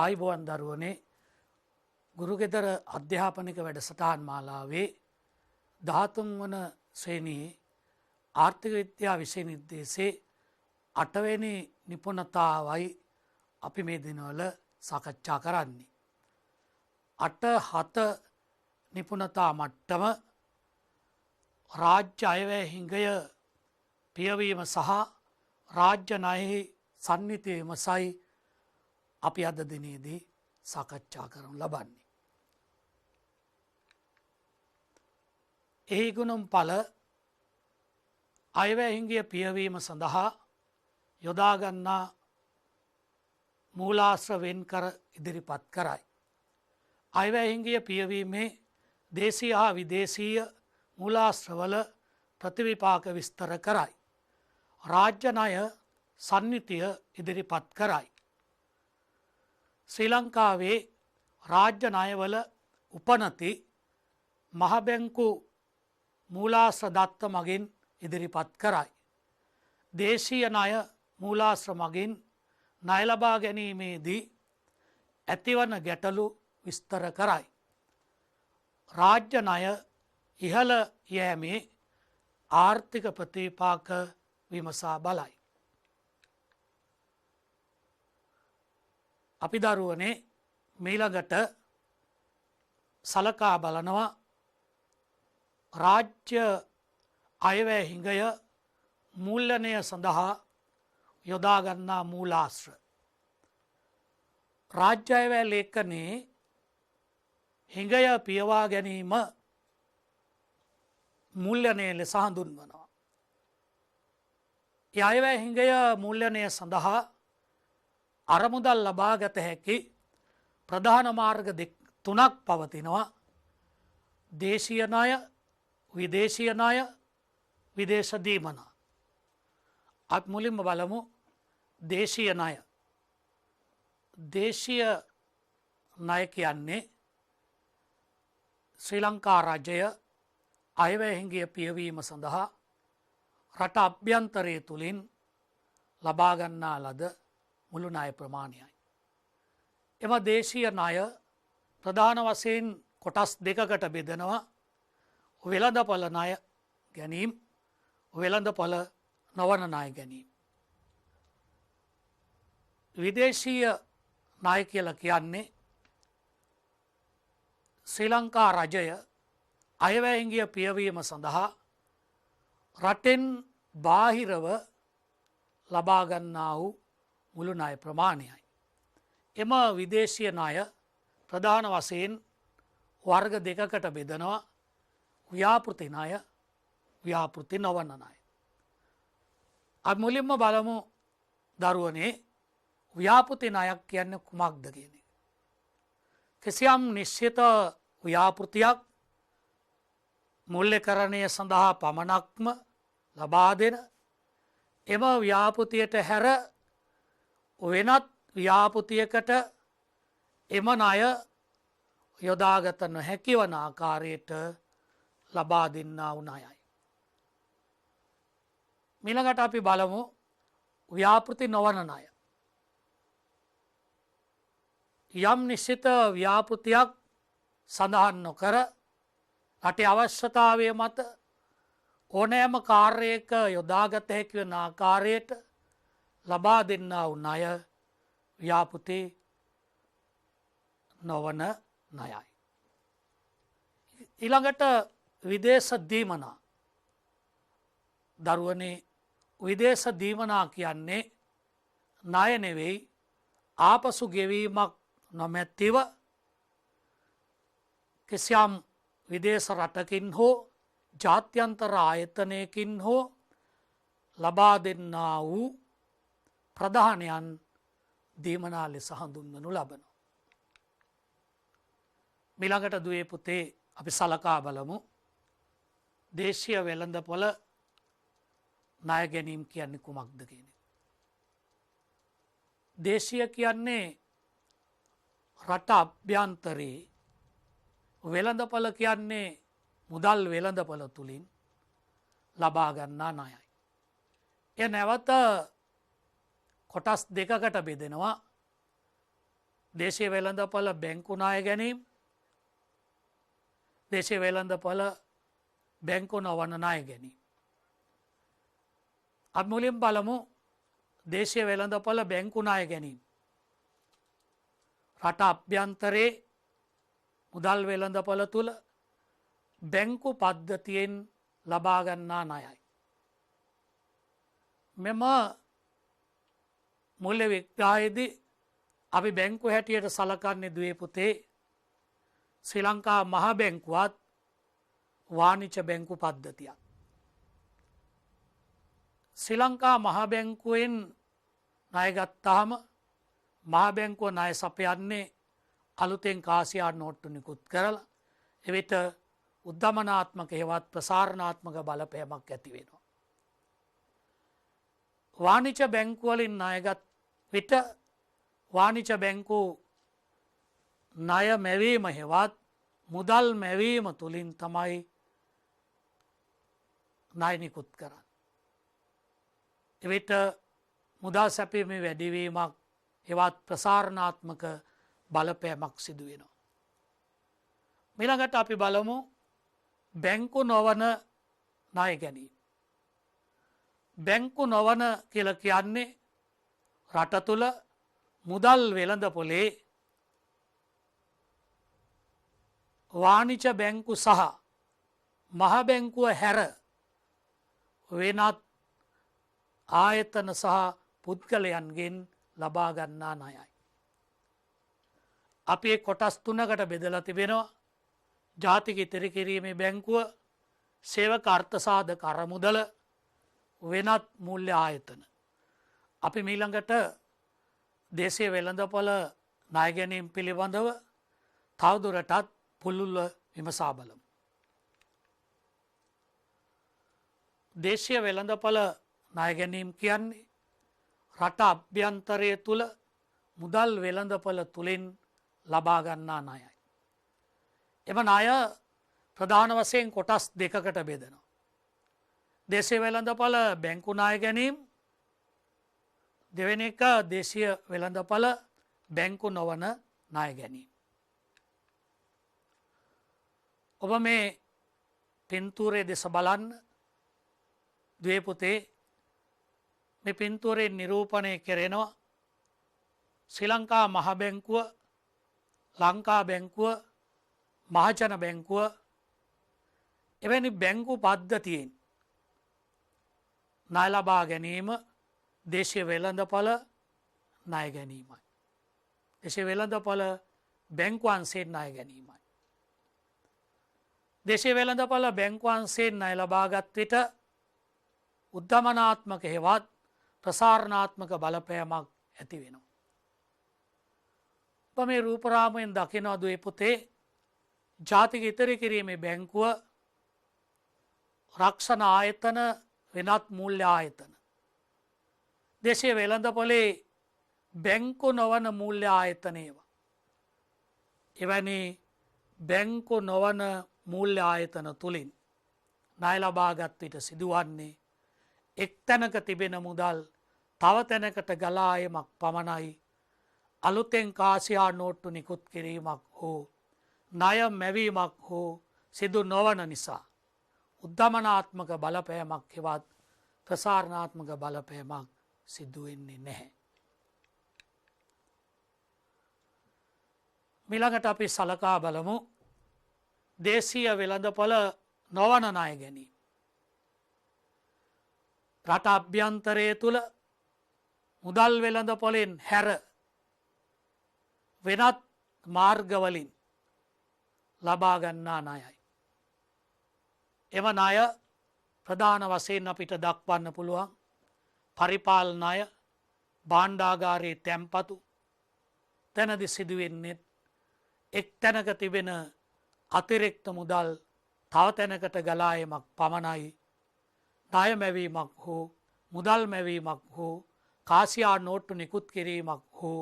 ආයිබෝවන් දරුවනේ ගුරුගෙදර අධ්‍යාපනික වැඩසටහන් මාලාවේ 13 වන ශ්‍රේණියේ ආර්ථික විද්‍යා විෂය නිර්දේශයේ 8 වෙනි නිපුණතාවයි අපි මේ දිනවල සාකච්ඡා කරන්නේ. 8.7 නිපුණතා මට්ටම රාජ්‍ය අයවැය හිඟය පියවීම සහ රාජ්‍ය ණයෙහි සන්නිත වීමයි අපි අද දිනේදී සාකච්ඡා කරනු ලබන්නේ. එහි ගුණම් ඵල අයවැය හිඟය පියවීම සඳහා යොදා ගන්නා මූලාශ්‍ර වෙන් කර ඉදිරිපත් කරයි. අයවැය හිඟය පියවීමේ දේශීය හා විදේශීය මූලාශ්‍රවල ප්‍රතිවිපාක විස්තර කරයි. රාජ්‍ය ණය සන්නිතිය ඉදිරිපත් කරයි. ශ්‍රී ලංකාවේ රාජ්‍ය ණයවල උපනති මහ බැංකු මූලාශ්‍ර දත්ත මගින් ඉදිරිපත් කරයි. දේශීය ණය මූලාශ්‍ර මගින් ණය ලබා ගැනීමේදී ඇතිවන ගැටලු විස්තර කරයි. රාජ්‍ය ණය ඉහළ යෑමේ ආර්ථික ප්‍රතිපාක විමසා බලයි. අපි දරුවනේ මීළඟට සලකා බලනවා රාජ්‍ය අයවැය හිඟය මූල්‍යනය සඳහා යොදා ගන්නා මූලාශ්‍ර. රාජ්‍ය අයවැය ලේඛනයේ හිඟය පියවා ගැනීම මූල්‍යනය ලෙස හඳුන්වනවා. ඒ අයවැය හිඟය මූල්‍යනය සඳහා අරමුදල් ලබා ගත හැකි ප්‍රධාන මාර්ග තුනක් පවතිනවා. දේශීය ණය, විදේශීය ණය, විදේශ දීමනා. අත් මුලින්ම බලමු දේශීය ණය. දේශීය ණය කියන්නේ ශ්‍රී ලංකා රජය අයවැය හිඟය පියවීම සඳහා රට අභ්‍යන්තරය තුළින් ලබා ගන්නා ලද මුළු ණය ප්‍රමාණයයි. එම දේශීය ණය ප්‍රධාන වශයෙන් කොටස් දෙකකට බෙදෙනවා. වෙළඳපොළ ණය ගැනීම, වෙළඳපොළ නොවන ණය ගැනීම. විදේශීය ණය කියලා කියන්නේ ශ්‍රී ලංකා රජය අයවැය හිඟය පියවීම සඳහා රටෙන් බාහිරව ලබා ගන්නා වූ මුළු ණය ප්‍රමාණයයි. එම විදේශීය ණය ප්‍රධාන වශයෙන් වර්ග දෙකකට බෙදනවා. ව්‍යාපෘති ණය, ව්‍යාපෘති නොවන ණය. අපි මුලින්ම බලමු දරුවනේ ව්‍යාපෘති ණයක් කියන්නේ කුමක්ද කියන එක. කිසියම් නිශ්චිත ව්‍යාපෘතියක් මූල්‍යකරණය සඳහා පමණක්ම ලබා දෙන එම ව්‍යාපෘතියට හැර වෙනත් ව්‍යාපෘතියකට එම ණය යොදාගත නොහැකි වන ආකාරයට ලබා දෙන්නා වූ ණයයි. ඊළඟට අපි බලමු ව්‍යාපෘති නොවන ණය. යම් නිශ්චිත ව්‍යාපෘතියක් සඳහන් නොකර රටේ අවශ්‍යතාවය මත ඕනෑම කාර්යයක යොදාගත හැකි වන ආකාරයට ලබා දෙන්නා වූ ණය ව්‍යාපෘති නොවන ණයයි. ඊළඟට විදේශ දීමනා. දරුවනේ විදේශ දීමනා කියන්නේ ණය නෙවෙයි ආපසු ගෙවීමක් නොමැතිව කිසියම් විදේශ රටකින් හෝ ජාත්‍යන්තර ආයතනයකින් හෝ ලබා දෙන්නා වූ ප්‍රධානයන් දීමනා ලෙස හඳුන්වනු ලබනවා. ඊළඟට දුවේ පුතේ අපි සලකා බලමු දේශීය වෙළඳපොළ ණය ගැනීම කියන්නේ කුමක්ද කියන එක. දේශීය කියන්නේ රට අභ්‍යන්තරේ, වෙළඳපොළ කියන්නේ මුදල් වෙළඳපොළ තුලින් ලබා ගන්නා ණයයි. එය නැවත කොටස් දෙකකට බෙදෙනවා. දේශීය වෙළඳපොළ බැංකු ණය ගැනීම, දේශීය වෙළඳපොළ බැංකු නොවන ණය ගැනීම. අපි මුලින් බලමු දේශීය වෙළඳපොළ බැංකු ණය ගැනීම. රට අභ්‍යන්තරේ මුදල් වෙළඳපොළ තුළ බැංකු පද්ධතියෙන් ලබා ගන්නා ණයයි. මෙම මුල්‍ය විග්‍රහයේදී අපි බැංකු හැටියට සලකන්නේ දුවේ පුතේ ශ්‍රී ලංකා මහ බැංකුවත් වාණිජ බැංකු පද්ධතියක්. ශ්‍රී ලංකා මහ බැංකුවෙන් ණය ගත්තාම මහ බැංකුව ණය සපයන්නේ අලුතෙන් කාසියා නෝට්ටු නිකුත් කරලා එවිට උද්ධමනාත්මක හේවත් ප්‍රසාරණාත්මක බලපෑමක් ඇති වෙනවා. වාණිජ බැංකු වලින් ණයගත් විට වාණිජ බැංකු ණය මැවීම හේවත් මුදල් මැවීම තුලින් තමයි ණය නිකුත් කරන්නේ. එවිට මුදල් සැපීමේ වැඩිවීමක් හේවත් ප්‍රසාරණාත්මක බලපෑමක් සිදු වෙනවා. ඊළඟට අපි බලමු බැංකු නොවන ණය ගැනීම. බැංකු නොවන කියලා කියන්නේ රට තුළ මුදල් වෙළඳපොලේ වාණිජ බැංකු සහ මහ බැංකුව හැර වෙනත් ආයතන සහ පුද්ගලයන්ගෙන් ලබා ගන්නා ණයයි. අපි කොටස් තුනකට බෙදලා තිබෙනවා. ජාතික ඉතිරි කිරීමේ බැංකුව, සේවක අර්ථසාධක අරමුදල, වෙනත් මූල්‍ය ආයතන. අපි මීළඟට දේශීය වෙළඳපොළ ණය ගැනීම පිළිබඳව තවදුරටත් පුළුල්ව විමසා බලමු. දේශීය වෙළඳපොළ ණය ගැනීම කියන්නේ රට අභ්‍යන්තරය තුළ මුදල් වෙළඳපොළ තුලින් ලබා ගන්නා ණයයි. එම ණය ප්‍රධාන වශයෙන් කොටස් දෙකකට බෙදෙනවා. දේශීය වෙළඳපොළ බැංකු ණය ගැනීම, දෙවෙනි එක දේශීය වෙළඳපොළ බැංකු නොවන ණය ගැනීම. ඔබ මේ පින්තූරයේ දෙස බලන්න. දුවේ පුතේ මේ පින්තූරයෙන් නිරූපණය කෙරෙනවා ශ්‍රී ලංකා මහ බැංකුව, ලංකා බැංකුව, මහජන බැංකුව එවැනි බැංකු පද්ධතියෙන් ණය ලබා ගැනීම දේශීය වෙළඳපොළ ණය ගැනීමයි. දේශීය වෙළඳපොළ බැංකුවන්සෙන් ණය ගැනීමයි. දේශීය වෙළඳපොළ බැංකුවන්සෙන් ණය ලබාගත් විට උද්ධමනාත්මක හේවත් ප්‍රසාරණාත්මක බලපෑමක් ඇති වෙනවා. ඔබ මේ රූපරාමයෙන් දකිනවා දුවේ පුතේ ජාතික ඉතිරි කිරීමේ බැංකුව, රක්ෂණ ආයතන, වෙනත් මූල්‍ය ආයතන. දේශීය වෙළඳපොලේ බැංකු නොවන මූල්‍ය ආයතන ඒවා. එවැනි බැංකු නොවන මූල්‍ය ආයතන තුලින් ණය ලබාගත් විට සිදුවන්නේ එක් තැනක තිබෙන මුදල් තව තැනකට ගලා යාමක් පමණයි. අලුතෙන් කාසියා නෝට්ටු නිකුත් කිරීමක් හෝ ණය මැවීමක් හෝ සිදු නොවන නිසා උද්ධමනාත්මක බලපෑමක් හෙවත් ප්‍රසාරණාත්මක බලපෑමක් සිදු වෙන්නේ නැහැ. ඊළඟට අපි සලකා බලමු දේශීය වෙළඳපොළ නොවන ණය ගැනීම. රට අභ්‍යන්තරය තුළ මුදල් වෙළඳපොළෙන් හැර වෙනත් මාර්ගවලින් ලබා ගන්නා ණයයි. එම ණය ප්‍රධාන වශයෙන් අපිට දක්වන්න පුළුවන් පරිපාලන ණය, භාණ්ඩාගාරයේ තැන්පතු. තැනදී සිදුවෙන්නේ එක් තැනක තිබෙන අතිරික්ත මුදල් තව තැනකට ගලා යාමක් පමණයි. ණය මැවීමක් හෝ මුදල් මැවීමක් හෝ කාසියා නෝට්ටු නිකුත් කිරීමක් හෝ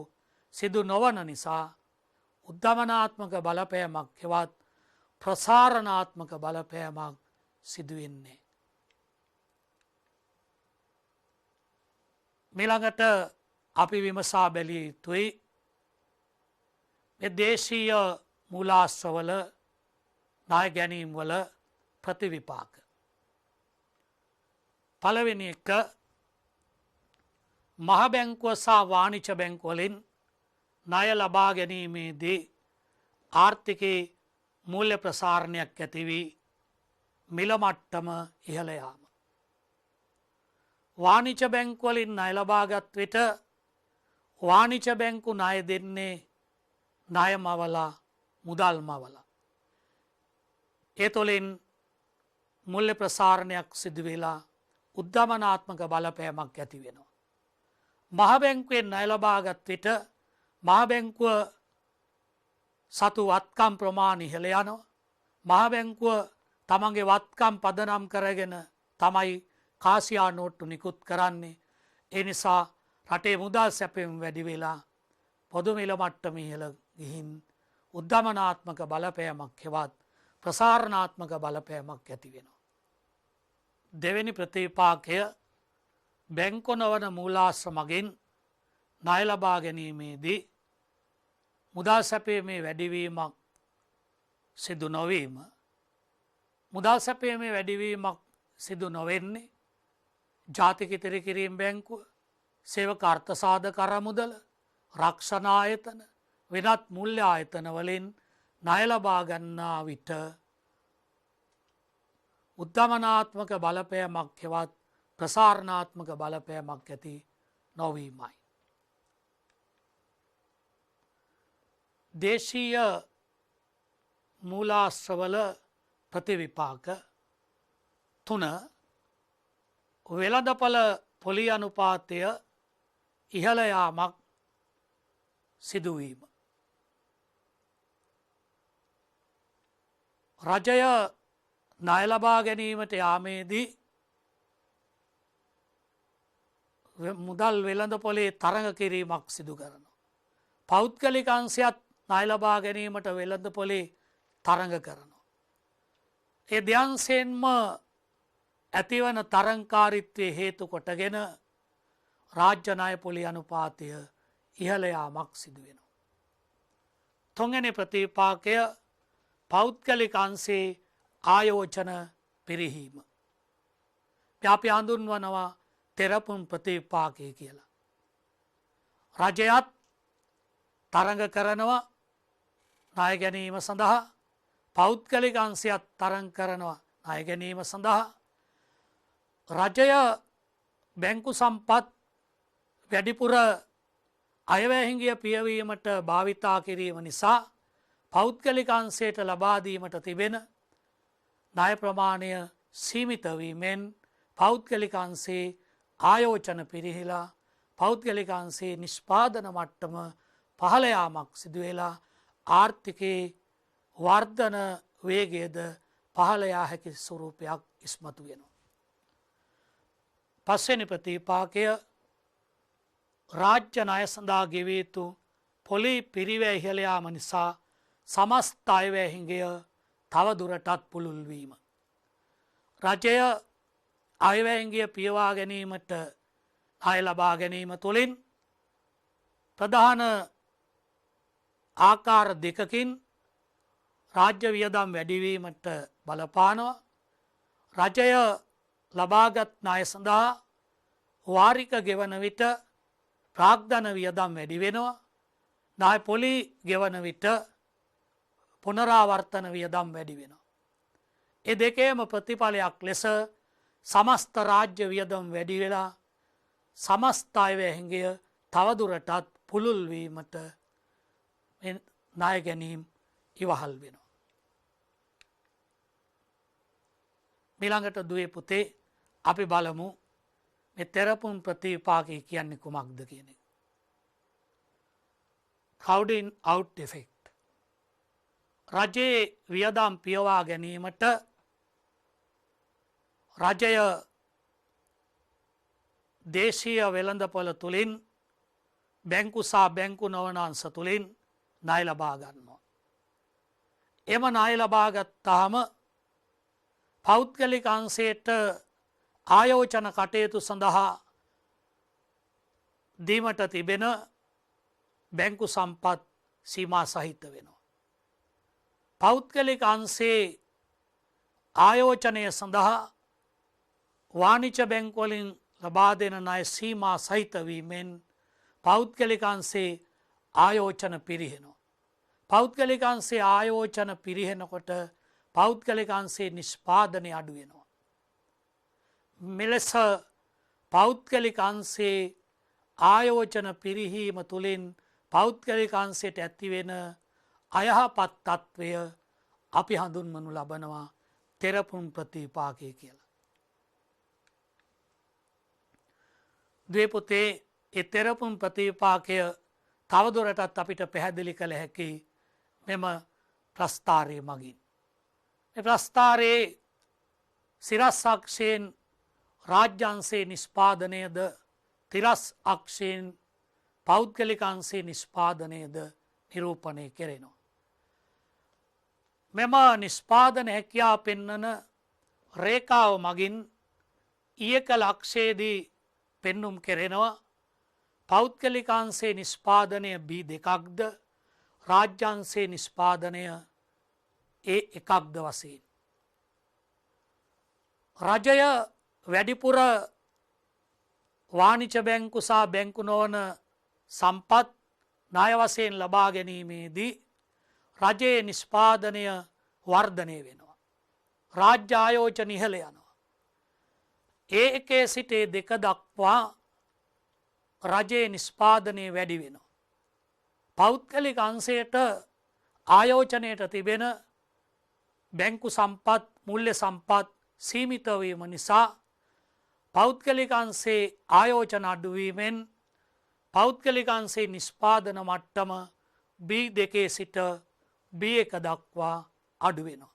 සිදු නොවන නිසා උද්ධමනාත්මක බලපෑමක් හෙවත් ප්‍රසාරණාත්මක බලපෑමක් සිදුවෙන්නේ. ඊළඟට අපි විමසා බැලිය යුතුයි මේ දේශීය මූලාශ්‍රවල ණය ගැනීම් වල ප්‍රතිවිපාක. පළවෙනි එක මහ බැංකුව සහ වාණිජ බැංකුවලින් ණය ලබා ගැනීමේදී ආර්ථිකයේ මූල්‍ය ප්‍රසාරණයක් ඇති වී මිල මට්ටම ඉහළ යාම. වාණිජ බැංකුවලින් ණය ලබාගත් විට වාණිජ බැංකු ණය දෙන්නේ ණය මවලා මුදල් මවලා. ඒ තුළින් මූල්‍ය ප්‍රසාරණයක් සිදු වෙලා උද්ධමනාත්මක බලපෑමක් ඇති වෙනවා. මහ බැංකුවෙන් ණය ලබාගත් විට මහ බැංකුව සතු වත්කම් ප්‍රමාණය ඉහළ යනවා. මහ බැංකුව තමන්ගේ වත්කම් පදනම් කරගෙන තමයි කාසියා නෝට්ටු නිකුත් කරන්නේ. ඒ නිසා රටේ මුදල් සැපයීම වැඩි වෙලා පොදු මිල මට්ටම ඉහළ ගිහින් උද්ධමනාත්මක බලපෑමක් හෙවත් ප්‍රසාරණාත්මක බලපෑමක් ඇති වෙනවා. දෙවෙනි ප්‍රතිපාකය බැංකු නොවන මූලාශ්‍ර මගින් ණය ලබා ගැනීමේදී මුදල් සැපීමේ වැඩිවීමක් සිදු නොවීම. මුදල් සැපීමේ වැඩිවීමක් සිදු නොවෙන්නේ ජාතික ඉතිරි කිරීම බැංකුව, සේවක අර්ථසාධක අරමුදල, රක්ෂණ ආයතන, වෙනත් මූල්‍ය ආයතන වලින් ණය ලබා ගන්නා විට උද්ධමනාත්මක බලපෑමක් හෙවත් ප්‍රසාරණාත්මක බලපෑමක් ඇති නොවීමයි. දේශීය මූලාශ්‍රවල ප්‍රතිවිපාක 3 වෙළඳපළ පොලි අනුපාතය ඉහළ යාමක් සිදුවීම. රජය ණය ලබා ගැනීමට යාමේදී මුදල් වෙළඳ පොලේ තරඟ කිරීමක් සිදු කරනවා. පෞද්ගලික අංශයත් ණය ලබා ගැනීමට වෙළඳ පොලේ තරඟ කරනවා. ඒ දෙයන්සෙන්ම ඇතිවන තරංකාරීත්වය හේතු කොටගෙන රාජ්‍ය ණය පොලි අනුපාතය ඉහළ යාමක් සිදු වෙනවා. තුන්වෙනි ප්‍රතිපාකය පෞද්ගලික අංශයේ ආයෝජන පිරිහීම. අපි හඳුන්වනවා තෙරපුම් ප්‍රතිපාකය කියලා. රජයත් තරඟ කරනවා ණය ගැනීම සඳහා, පෞද්ගලික අංශයත් තරඟ කරනවා ණය ගැනීම සඳහා. රජය බැංකු සම්පත් වැඩිපුර අයවැහිංගිය පියවීමට භාවිතා කිරීම නිසා පෞද්ගලික අංශයට ලබා දීමට තිබෙන ණය ප්‍රමාණය සීමිත වීමෙන් පෞද්ගලික අංශයේ ආයෝජන පිරිහිලා පෞද්ගලික අංශයේ නිෂ්පාදන මට්ටම පහළ යාමක් සිදු වෙලා ආර්ථිකයේ වර්ධන වේගයද පහළ යා හැකි ස්වරූපයක් ඉස්මතු වෙනවා. පස්වෙනි ප්‍රතිපාකය රාජ්‍ය ණය සඳහා ගෙවිය යුතු පොලි පිරිවැය ඉහළ යාම නිසා සමස්ත අයවැහිංගය තව දුරටත් පුළුල් වීම. රජය අයවැහිංගය පියවා ගැනීමට ණය ලබා ගැනීම තුළින් ප්‍රධාන ආකාර දෙකකින් රාජ්‍ය වියදම් වැඩිවීමට බලපානවා. රජය ලබාගත් ණය සඳහා වාරික ගෙවන විට ප්‍රාග්ධන වියදම් වැඩි වෙනවා. ණය පොලි ගෙවන විට පුනරාවර්තන වියදම් වැඩි වෙනවා. ඒ දෙකේම ප්‍රතිඵලයක් ලෙස සමස්ත රාජ්‍ය වියදම් වැඩි වෙලා සමස්ත අයවැහිංගය තවදුරටත් පුළුල් වීමට ණය ගැනීම ඉවහල් වෙනවා. ඊළඟට දුවේ පුතේ අපි බලමු මේ තෙරපුම් ප්‍රතිපාකය කියන්නේ කුමක්ද කියන එක. crowding out effect. රජයේ වියදම් පියවා ගැනීමට රජය දේශීය වෙළඳපොළ තුළින් බැංකු සහ බැංකු නොවන අංශ තුළින් ණය ලබා ගන්නවා. එම ණය ලබා ගත්තාම පෞද්ගලික අංශයට ආයෝජන කටයුතු සඳහා දීමට තිබෙන බැංකු සම්පත් සීමා සහිත වෙනවා. පෞද්ගලික අංශයේ ආයෝජනය සඳහා වාණිජ්‍ය බැංකුවලින් ලබා දෙන ණය සීමා සහිත වීමෙන් පෞද්ගලික අංශයේ ආයෝජන පිරිහෙනවා. පෞද්ගලික අංශයේ ආයෝජන පිරිහෙනකොට පෞද්ගලික අංශයේ නිෂ්පාදනය අඩු වෙනවා. මෙලෙස පෞද්ගලික අංශයේ ආයෝජන පිරිහීම තුළින් පෞද්ගලික අංශයට ඇතිවෙන අයහපත් තත්ත්වය අපි හඳුන්වනු ලබනවා තෙරපුම් ප්‍රතිපාකය කියලා. ද්වේපොතේ ඒ තෙරපුම් ප්‍රතිපාකය තවදුරටත් අපිට පැහැදිලි කළ හැකි මෙම ප්‍රස්ථාරය මගින්. මේ ප්‍රස්ථාරයේ සිරස් අක්ෂයෙන් රාජ්‍යංශයේ නිෂ්පාදනයද තිරස් අක්ෂයෙන් පෞද්ගලික අංශයේ නිෂ්පාදනයද නිරූපණය කෙරෙනවා. මෙම නිෂ්පාදන හැකියාව පෙන්වන රේඛාව මගින් ඊයක ලක්ෂයේදී පෙන්눔 කෙරෙනවා. පෞද්ගලික අංශයේ නිෂ්පාදනය B2ක්ද රාජ්‍යංශයේ නිෂ්පාදනය A1ක්ද වශයෙන්. රජය වැඩිපුර වාණිජ බැංකු සහ බැංකු නොවන සම්පත් ණය වශයෙන් ලබා ගැනීමේදී රජයේ නිෂ්පාදනය වර්ධනය වෙනවා. රාජ්‍ය ආයෝජන ඉහළ යනවා. ඒ එකේ සිට ඒ දෙක දක්වා රජයේ නිෂ්පාදනය වැඩි වෙනවා. පෞද්ගලික අංශයට ආයෝජනයට තිබෙන බැංකු සම්පත් මුල්‍ය සම්පත් සීමිත වීම නිසා පෞද්ගලික අංශයේ ආයෝජන අඩුවීමෙන් පෞද්ගලික අංශයේ නිෂ්පාදන මට්ටම B2 සිට B1 දක්වා අඩු වෙනවා.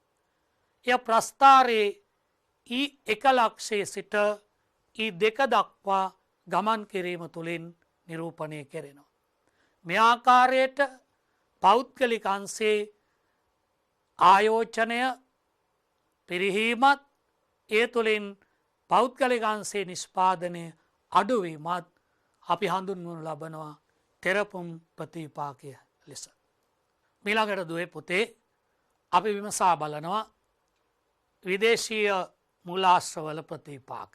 එය ප්‍රස්ථාරයේ E1 ලක්ෂයේ සිට E2 දක්වා ගමන් කිරීම තුළින් නිරූපණය කෙරෙනවා. මේ ආකාරයට පෞද්ගලික අංශයේ ආයෝජනය පිරිහීමත් ඒ තුළින් පෞද්ගලික අංශයේ නිෂ්පාදනය අඩුවීමත් අපි හඳුන්වනු ලබනවා තෙරපුම් ප්‍රතිපාකය ලෙස. මීළඟට දුවේ පොතේ අපි විමසා බලනවා විදේශීය මූලාශ්‍රවල ප්‍රතිපාක.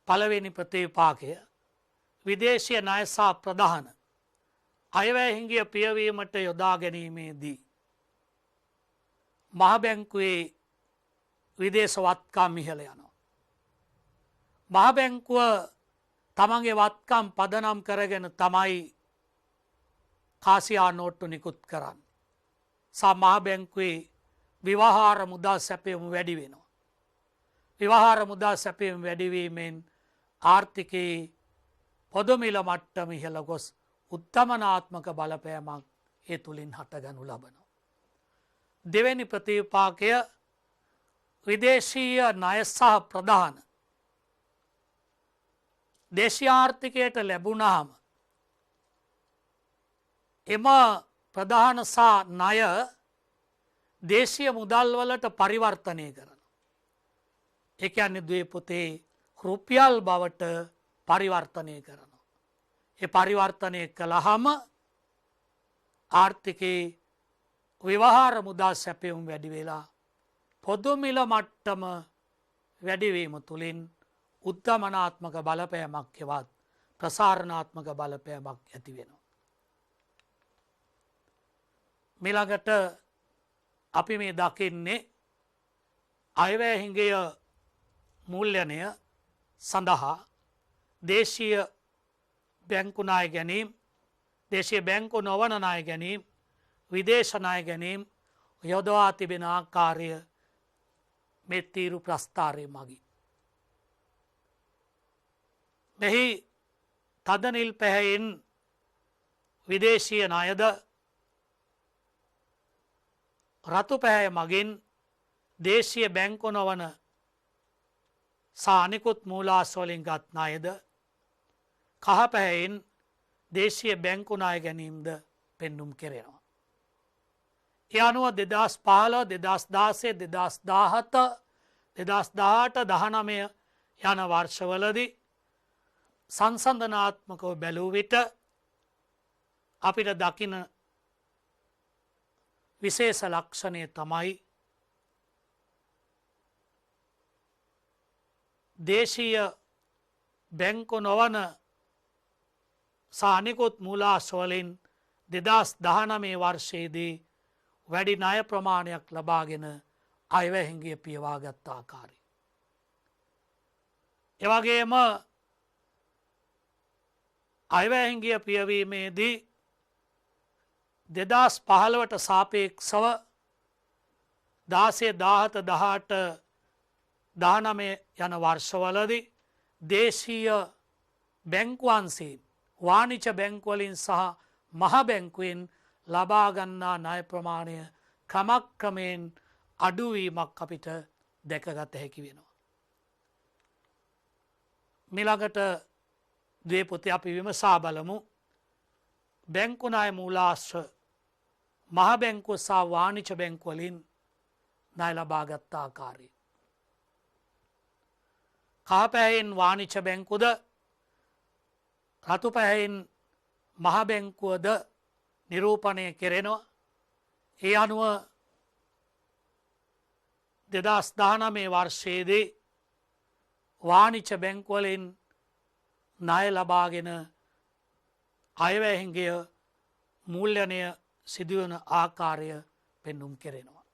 පළවෙනි ප්‍රතිපාකය විදේශීය ණය සහ ප්‍රධාන අයවැය හිඟිය පියවීමට යොදා ගැනීමේදී මහ බැංකුවේ විදේශ වත්කම් ඉහළ යනවා. මහ බැංකුව තමන්ගේ වත්කම් පදනම් කරගෙන තමයි කාසියා නෝට්ටු නිකුත් කරන්නේ. සහ මහ බැංකුවේ විවහාර මුදල් සැපයුම වැඩි වෙනවා. විවහාර මුදල් සැපයුම වැඩිවීමෙන් ආර්ථිකයේ පොදු මිල මට්ටම ඉහළ ගොස් උත්තමනාත්මක බලපෑමක් ඒ තුලින් හටගනු ලබනවා. දෙවැනි ප්‍රතිපාකය විදේශීය ණය සහ ප්‍රධාන දේශීය ආර්ථිකයට ලැබුණාම එම ප්‍රධාන සහ ණය දේශීය මුදල් වලට පරිවර්තනය කරනවා. ඒ කියන්නේ ද්වේ පොතේ රුපියල් බවට පරිවර්තනය කරනවා. ඒ පරිවර්තනය කළාම ආර්ථිකයේ විවහාර මුදල් සැපයුම් වැඩි වෙලා පොදු මිල මට්ටම වැඩිවීම තුළින් උත්තමනාත්මක බලපෑමක් හෙවත් ප්‍රසාරණාත්මක බලපෑමක් ඇති වෙනවා. මිළඟට අපි මේ දකින්නේ අයවැය හිඟය මූල්‍යනය සඳහා දේශීය බැංකු ණය ගැනීම, දේශීය බැංකු නොවන ණය ගැනීම, විදේශ ණය ගැනීම යොදවා තිබෙන ආකාරය මේ තීරු ප්‍රස්ථාරය මගින්. මෙහි තදනිල් පැහැයෙන් විදේශීය ණයද රතු පැහැය මගින් දේශීය බැංකු නොවන සහ අනිකුත් මූලාශ්‍රවලින් ගත් ණයද කහ පැහැයෙන් දේශීය බැංකු ණය ගැනීමද පෙන්눔 කෙරෙනවා. ඒ අනුව 2015 2016 2017 2018 19 යන වර්ෂවලදී සංසන්දනාත්මකව බැලූ විට අපිට දකින විශේෂ ලක්ෂණය තමයි දේශීය බැංකු නොවන සානිකුත් මූලාශ්‍රවලින් 2019 වර්ෂයේදී වැඩි ණය ප්‍රමාණයක් ලබාගෙන අයවැහිංගිය පියවාගත් ආකාරය. එවගේම අයවැහිංගිය පියවීමේදී 2015ට සාපේක්ෂව 16 17 18 19 යන වර්ෂවලදී දේශීය බැංකුවන්සේ වාණිජ බැංකුවලින් සහ මහ බැංකුවෙන් ලබා ගන්නා ණය ප්‍රමාණය ක්‍රමක්‍රමයෙන් අඩුවීමක් අපිට දැකගත හැකි වෙනවා. මිළඟට द्वे පොතේ අපි විමසා බලමු බැංකු ණය මූලාශ්‍ර මහ බැංකුව සහ වාණිජ බැංකුවලින් ණය ලබා ගත් ආකාරය. කහ පැහැයෙන් වාණිජ බැංකුවද රතු පැහැයෙන් මහ බැංකුවද නිරූපණය කෙරෙනවා. ඒ අනුව 2019 වර්ෂයේදී වාණිජ බැංකුවලින් ණය ලබාගෙන අයවැහිංගය මූල්‍යනය සිදුවන ආකාරය පෙන්නුම් කෙරෙනවා.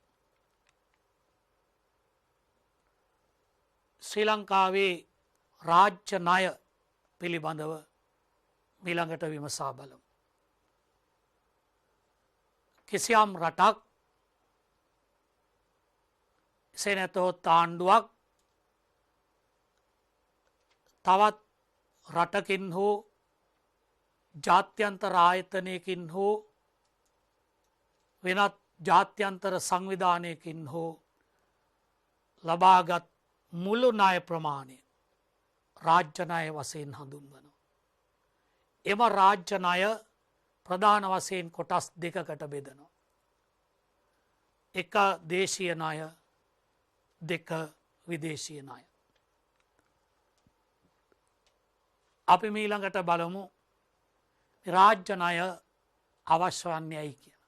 ශ්‍රී ලංකාවේ රාජ්‍ය ණය පිළිබඳව මිළඟට විමසා බලමු. කිසියම් රටක් එසේ නැතහොත් ආණ්ඩුවක් තවත් රටකින් හෝ ජාත්‍යන්තර ආයතනයකින් හෝ වෙනත් ජාත්‍යන්තර සංවිධානයකින් හෝ ලබාගත් මුළු ණය ප්‍රමාණය රාජ්‍ය ණය වශයෙන් හඳුන්වනවා. එම රාජ්‍ය ණය ප්‍රධාන වශයෙන් කොටස් දෙකකට බෙදනවා. එක දේශීය ණය, දෙක විදේශීය ණය. අපි මීළඟට බලමු රාජ්‍ය ණය අවශ්‍ය වන්නේ ඇයි කියලා.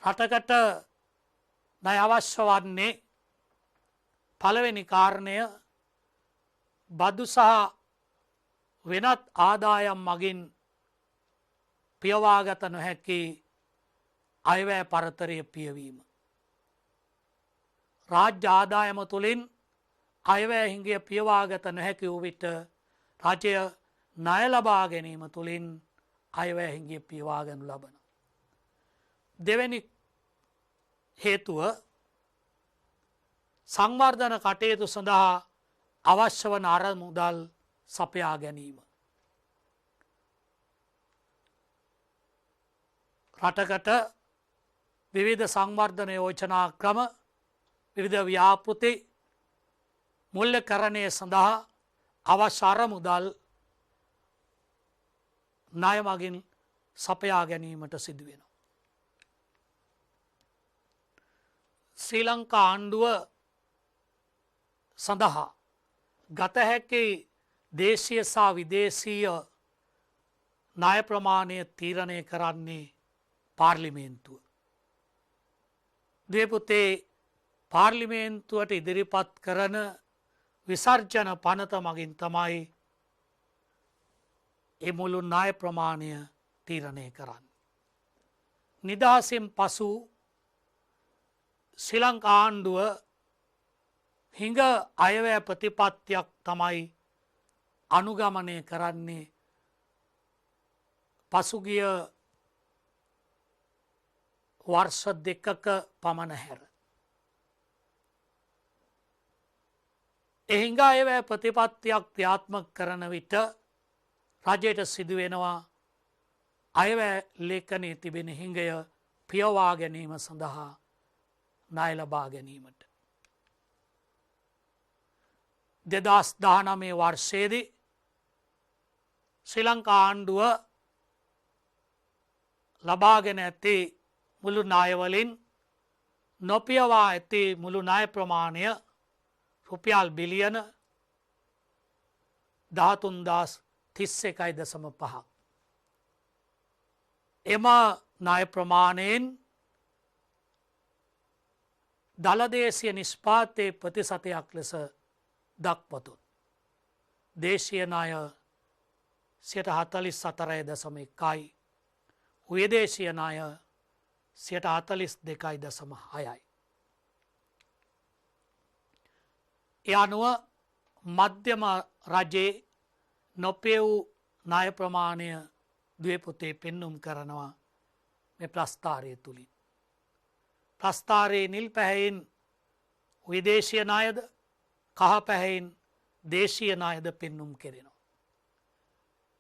රටකට ණය අවශ්‍ය වන්නේ පළවෙනි කාරණය බදු සහ වෙනත් ආදායම් මගින් පියවාගත නොහැකි අයවැය පරතරය පියවීම. රාජ්‍ය ආදායම තුළින් අයවැය හිඟිය පියවාගත නොහැකි වූ විට රජය ණය ලබා ගැනීම තුළින් අයවැය හිඟිය පියවාගනු ලබන. දෙවැනි හේතුව සංවර්ධන කටයුතු සඳහා අවශ්‍ය වන අරමුදල් සපයා ගැනීම. රටකට විවිධ සංවර්ධන යෝජනා ක්‍රම විවිධ ව්‍යාපෘති මුල්‍යකරණය සඳහා අවශ්‍ය අරමුදල් ණය මගින් සපයා ගැනීමට සිදුවෙනවා. ශ්‍රී ලංකා ආණ්ඩුව සඳහා ගත හැකි දේශීය සහ විදේශීය ණය ප්‍රමාණය තීරණය කරන්නේ පාර්ලිමේන්තුව. දේපොතේ පාර්ලිමේන්තුවට ඉදිරිපත් කරන විසර්ජන පනත මගින් තමයි ඒ මුළු ණය ප්‍රමාණය තීරණය කරන්නේ. නිදහසෙන් පසු ශ්‍රී ලංකා ආණ්ඩුව හිඟ අයවැය ප්‍රතිපත්තියක් තමයි අනුගමනය කරන්නේ පසුගිය වර්ෂ දෙකක පමණ හැර. එහිංග අයවැය ප්‍රතිපත්තියක් ක්‍රියාත්මක කරන විට රජයට සිදුවෙනවා අයවැය ලේඛනයේ තිබෙන හිඟය පියවා ගැනීම සඳහා ණය ලබා ගැනීමට. 2019 වර්ෂයේදී ශ්‍රී ලංකා ආණ්ඩුව ලබාගෙන ඇති මුළු ණයවලින් නොපියවා ඇති මුළු ණය ප්‍රමාණය රුපියල් බිලියන 13,31.5. එම ණය ප්‍රමාණයෙන් දළදේශීය නිෂ්පාතයේ ප්‍රතිශතයක් ලෙස දක්වතොත් දේශීය ණය 44.1යි විදේශීය ණය 42.6යි. ඒ අනුව මධ්‍යම රජයේ නොපෙවූ ණය ප්‍රමාණය ද්වේපොතේ පෙන්නුම් කරනවා මේ ප්‍රස්ථාරය තුළින්. ප්‍රස්ථාරයේ නිල් පැහැයෙන් විදේශීය ණයද කහ පැහැයෙන් දේශීය ණයද පෙන්නුම් කෙරෙනවා.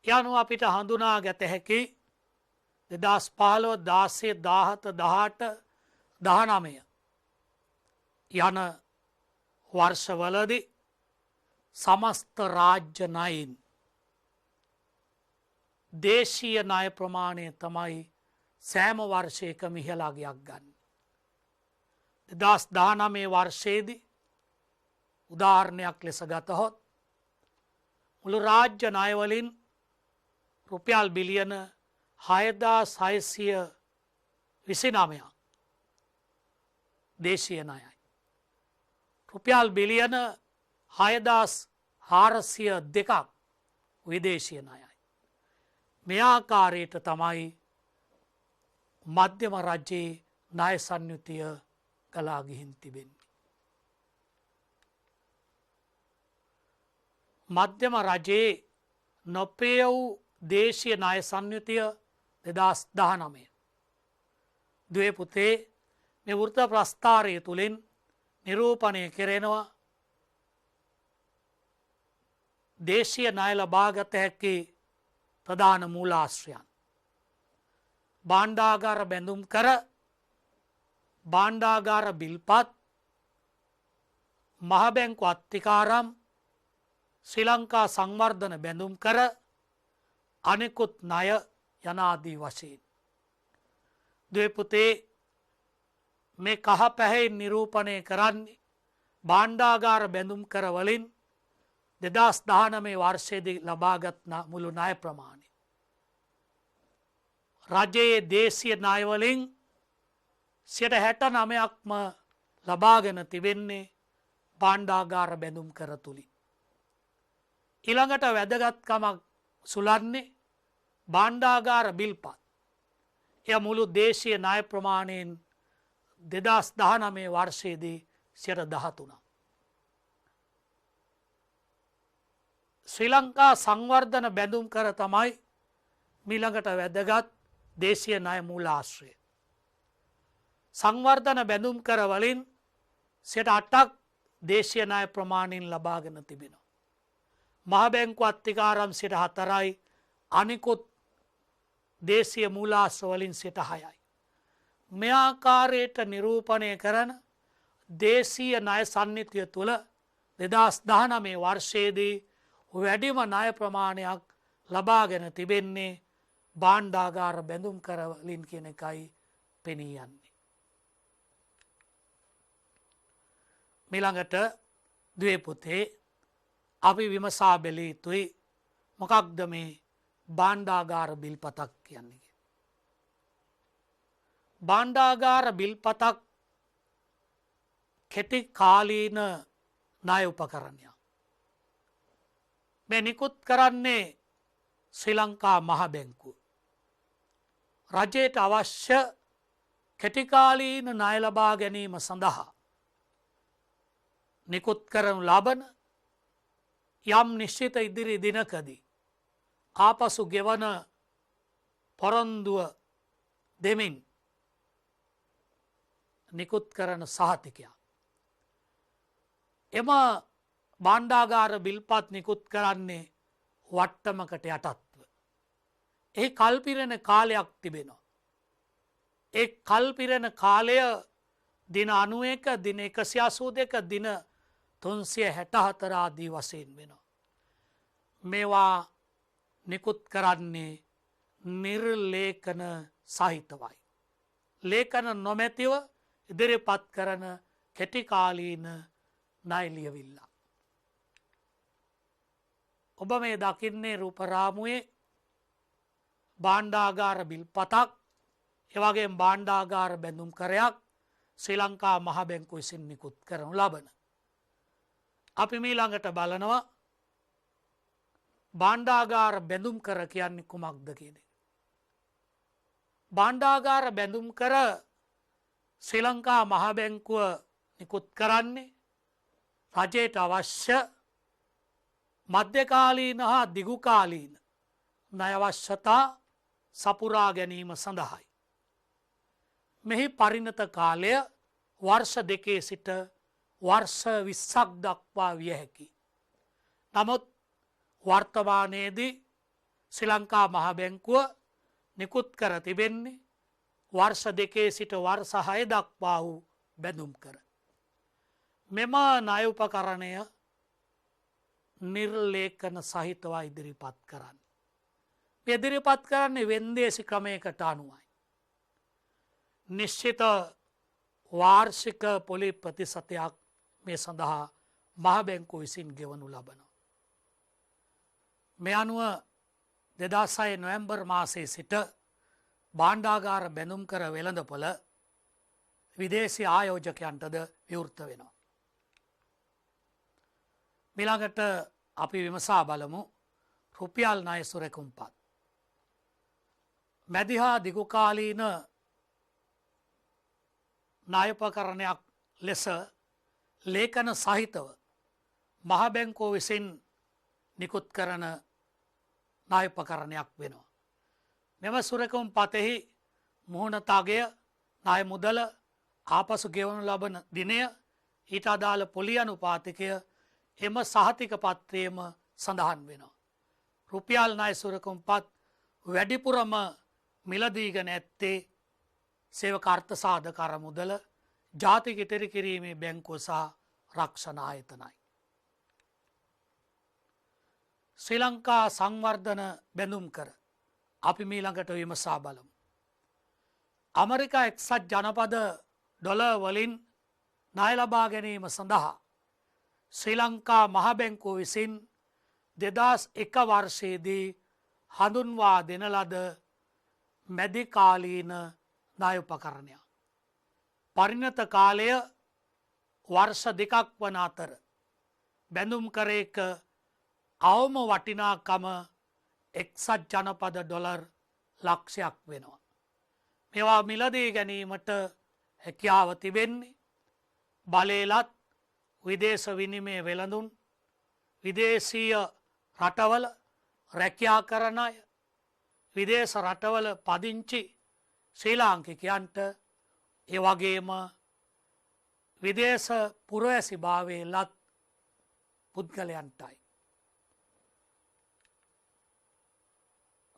ඒ අනුව අපිට හඳුනා ගත හැකි 2015 16 17 18 19 යන වර්ෂවලදී සමස්ත රාජ්‍ය ණයින් දේශීය ණය ප්‍රමාණය තමයි සෑම වර්ෂයකම ඉහළ අගයක් ගන්න. 2019 වර්ෂයේදී උදාහරණයක් ලෙස ගතහොත් මුළු රාජ්‍ය ණය වලින් රුපියල් බිලියන 6629ක් දේශීය ණයයි. රුපියල් බිලියන 6402ක් විදේශීය ණයයි. මේ ආකාරයට තමයි මධ්‍යම රජයේ ණය සංයුතිය ගලා ගිහින් තිබෙන්නේ. මධ්‍යම රජයේ නොපෙය වූ දේශීය ණය සංයුතිය 2019 ද්වේපොතේ මේ වෘත්ත ප්‍රස්ථාරය තුළින් නිරූපණය කෙරෙනවා. දේශීය ණය ලබාගත හැකි ප්‍රධාන මූලාශ්‍රයන් භාණ්ඩාගාර බැඳුම් කර භාණ්ඩාගාර බිල්පත් මහ බැංකු අත්තිකාරම් ශ්‍රී ලංකා සංවර්ධන බැඳුම් කර අනෙකුත් ණය යනාදී වශයෙන් ද්වේපොතේ මේ කහ පැහැයෙන් නිරූපණය කරන්නේ භාණ්ඩාගාර බැඳුම් කර වලින් 2019 වර්ෂයේදී ලබාගත් මුළු ණය ප්‍රමාණය. රජයේ දේශීය ණය වලින් 69%ක්ම ලබාගෙන තිබෙන්නේ භාණ්ඩාගාර බැඳුම් කර තුලින්. ඊළඟට වැදගත්කමක් සුලන්නේ භාණ්ඩාගාර බිල්පත්. එය මුළු දේශීය ණය ප්‍රමාණයෙන් 2019 වර්ෂයේදී 13%. ශ්‍රී ලංකා සංවර්ධන බැඳුම් කර තමයි මීළඟට වැදගත් දේශීය ණය මූලාශ්‍රය. සංවර්ධන බැඳුම් කර වලින් 8%ක් දේශීය ණය ප්‍රමාණයෙන් ලබාගෙන තිබෙනවා. මහ බැංකු අත්තිකාරම් 4%යි අනිකුත් දේශීය මූලාශ්‍ර වලින් 6%යි. මේ ආකාරයට නිරූපණය කරන දේශීය ණය සම්නිතිය තුළ 2019 වර්ෂයේදී වැඩිම ණය ප්‍රමාණයක් ලබාගෙන තිබෙන්නේ භාණ්ඩාගාර බැඳුම් කර වලින් කියන එකයි පෙනී යන්නේ. ඊළඟට ද්වේපොතේ අපි විමසා බැලිය යුතුයි මොකක්ද මේ භාණ්ඩාගාර බිල්පතක් කියන්නේ. භාණ්ඩාගාර බිල්පතක් කෙටි කාලීන ණය උපකරණයක්. මේ නිකුත් කරන්නේ ශ්‍රී ලංකා මහ බැංකුව. රජයට අවශ්‍ය කෙටිකාලීන ණය ලබා ගැනීම සඳහා නිකුත් කරනු ලබන යම් නිශ්චිත ඉදිරි දිනකදී ආපසු ගෙවන පොරොන්දුව දෙමින් නිකුත් කරන සහතිකයක්. එම භාණ්ඩාගාර බිල්පත් නිකුත් කරන්නේ වට්ටමකට යටත්ව. එහි කල්පිරෙන කාලයක් තිබෙනවා. ඒ කල්පිරෙන කාලය දින 91 දින 182 දින 364 ආදී වශයෙන් වෙනවා. මේවා නිකුත් කරන්නේ නිර්ලේඛන සහිතවයි. ලේඛන නොමැතිව ඉදිරිපත් කරන කෙටිකාලීන ණය ලියවිල්ල. ඔබ මේ දකින්නේ රූපරාමුවේ භාණ්ඩාගාර බිල්පතක් එවගේ භාණ්ඩාගාර බැඳුම් කරයක් ශ්‍රී ලංකා මහ බැංකුව විසින් නිකුත් කරනු ලබන. අපි මීළඟට බලනවා භාණ්ඩාගාර බැඳුම් කර කියන්නේ කුමක්ද කියන එක. භාණ්ඩාගාර බැඳුම් කර ශ්‍රී ලංකා මහ බැංකුව නිකුත් කරන්නේ රජයට අවශ්‍ය මධ්‍යකාලීන හා දිගුකාලීන ණය අවශ්‍යතා සපුරා ගැනීම සඳහායි. මෙහි පරිණත කාලය වර්ෂ 2 සිට වර්ෂ 20ක් දක්වා විය හැකියි. නමුත් වර්තමානයේදී ශ්‍රී ලංකා මහ බැංකුව නිකුත් කර තිබෙන්නේ වර්ෂ 2 සිට වර්ෂ 6 දක්වා වූ බැඳුම් කර. මෙම ණය උපකරණය නිර්ලේඛන සහිතව ඉදිරිපත් කරන්න. ඉදිරිපත් කරන්නේ වෙන්දේසි ක්‍රමයකට අනුවයි. නිශ්චිත වාර්ෂික පොලි ප්‍රතිශතයක් මේ සඳහා මහ බැංකුව විසින් ගෙවනු ලබනවා. මේ අනුව 2006 නොවැම්බර් මාසයේ සිට භාණ්ඩාගාර බැඳුම් කර වෙළඳපොළ විදේශී ආයෝජකයන්ටද විවෘත වෙනවා. ඊළඟට අපි විමසා බලමු රුපියල් ණය සුරැකුම්පත්. මැදිහා දිගුකාලීන ණයපකරණයක් ලෙස ලේඛන සහිතව මහ බැංකුව විසින් නිකුත් කරන ණයපකරණයක් වෙනවා. මෙම සුරැකුම් පතෙහි මුහුණත අගය ණය මුදල ආපසු ගෙවනු ලබන දිනය ඊට අදාළ පොලි අනුපාතිකය එම සහතික පත්‍රයේම සඳහන් වෙනවා. රුපියල් ණය සුරැකුම්පත් වැඩිපුරම මිලදීගෙන ඇත්තේ සේවක අර්ථ සාධක අරමුදල ජාතික ඉතිරි කිරීමේ බැංකුව සහ රක්ෂණ ආයතනයි. ශ්‍රී ලංකා සංවර්ධන බැඳුම් කර අපි මීළඟට විමසා බලමු. ඇමරිකා එක්සත් ජනපද ඩොලර් වලින් ණය ලබා ගැනීම සඳහා ශ්‍රී ලංකා මහ බැංකුව විසින් 2001 වර්ෂයේදී හඳුන්වා දෙන ලද මැදිකාලීන ණය උපකරණයක්. පරිණත කාලය වර්ෂ 2ක් වන අතර බැඳුම් කරේක අවම වටිනාකම එක්සත් ජනපද ඩොලර් ලක්ෂයක් වෙනවා. මේවා මිලදී ගැනීමට හැකියාව තිබෙන්නේ බලේලත් විදේශ විනිමය වෙළඳුන් විදේශීය රටවල රැකියා කරන අය විදේශ රටවල පදිංචි ශ්‍රී ලාංකිකයන්ට ඒ වගේම විදේශ පුරවැසි භාවයේ ලත් පුද්ගලයන්ටයි.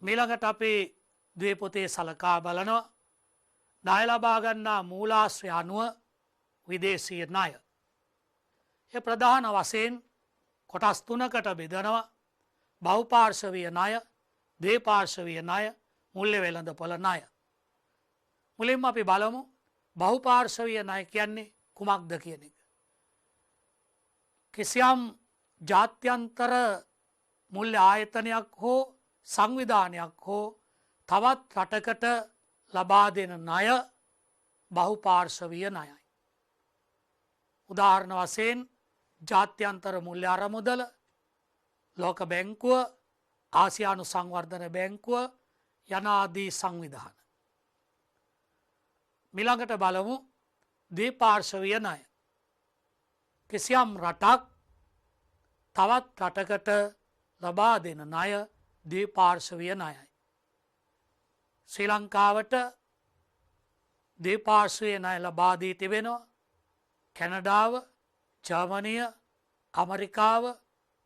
මීළඟට අපි ද්වීපොතේ සලකා බලනවා ණය ලබා ගන්නා මූලාශ්‍රය අනුව විදේශීය ණය. ඒ ප්‍රධාන වශයෙන් කොටස් 3කට බෙදනවා. බහුපාර්ශවීය ණය, ද්විපාර්ශවීය ණය, මුල්‍ය වෙළඳපොළ ණය. මුලින්ම අපි බලමු බහුපාර්ශවීය ණය කියන්නේ කුමක්ද කියන එක. කිසියම් ජාත්‍යන්තර මුල්‍ය ආයතනයක් හෝ සංවිධානයක් හෝ තවත් රටකට ලබා දෙන ණය බහුපාර්ශවීය ණයයි. උදාහරණ වශයෙන් ජාත්‍යන්තර මුල්‍ය අරමුදල, ලෝක බැංකුව, ආසියානු සංවර්ධන බැංකුව යනාදී සංවිධාන. මිළඟට බලමු ද්විපාර්ශවීය ණය. කිසියම් රටක් තවත් රටකට ලබා දෙන ණය ද්විපාර්ශවීය ණයයි. ශ්‍රී ලංකාවට ද්විපාර්ශවීය ණය ලබා දී තිබෙනවා කැනඩාව, ජර්මනිය, ඇමරිකාව,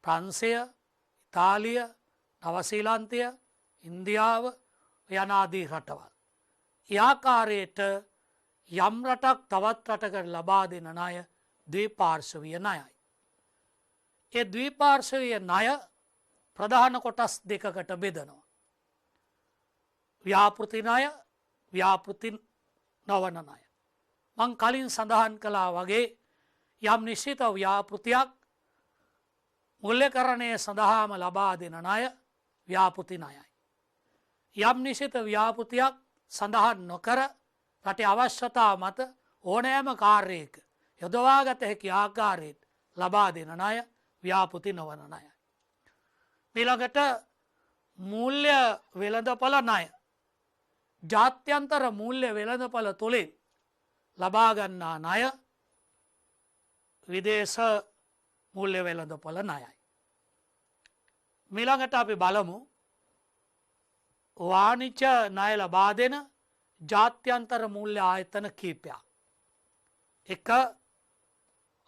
ප්‍රංශය, ඉතාලිය, නවසීලන්තය, ඉන්දියාව යනාදී රටවල්. ඒ ආකාරයට යම් රටක් තවත් රටකට ලබා දෙන ණය ද්විපාර්ශවීය ණයයි. ඒ ද්විපාර්ශවීය ණය ප්‍රධාන කොටස් දෙකකට බෙදනවා. ව්‍යාපෘති ණය, ව්‍යාපෘති නොවන ණය. මං කලින් සඳහන් කළා වගේ යම් නිශ්චිත ව්‍යාපෘතියක් මුල්‍යකරණය සඳහාම ලබා දෙන ණය ව්‍යාපෘති ණයයි. යම් නිශ්චිත ව්‍යාපෘතියක් සඳහන් නොකර රටේ අවශ්‍යතා මත ඕනෑම කාර්යයක යොදවාගත හැකි ආකාරයට ලබා දෙන ණය ව්‍යාපෘති නොවන ණයයි. ඊළඟට මූල්‍ය වෙළඳපොළ ණය. ජාත්‍යන්තර මූල්‍ය වෙළඳපොළ තුළින් ලබා ගන්නා ණය විදේශ මූල්‍ය වෙළඳපොළ ණයයි. ඊළඟට අපි බලමු වාණිජ්‍ය ණය ලබා දෙන ජාත්‍යන්තර මූල්‍ය ආයතන කීපයක්. එක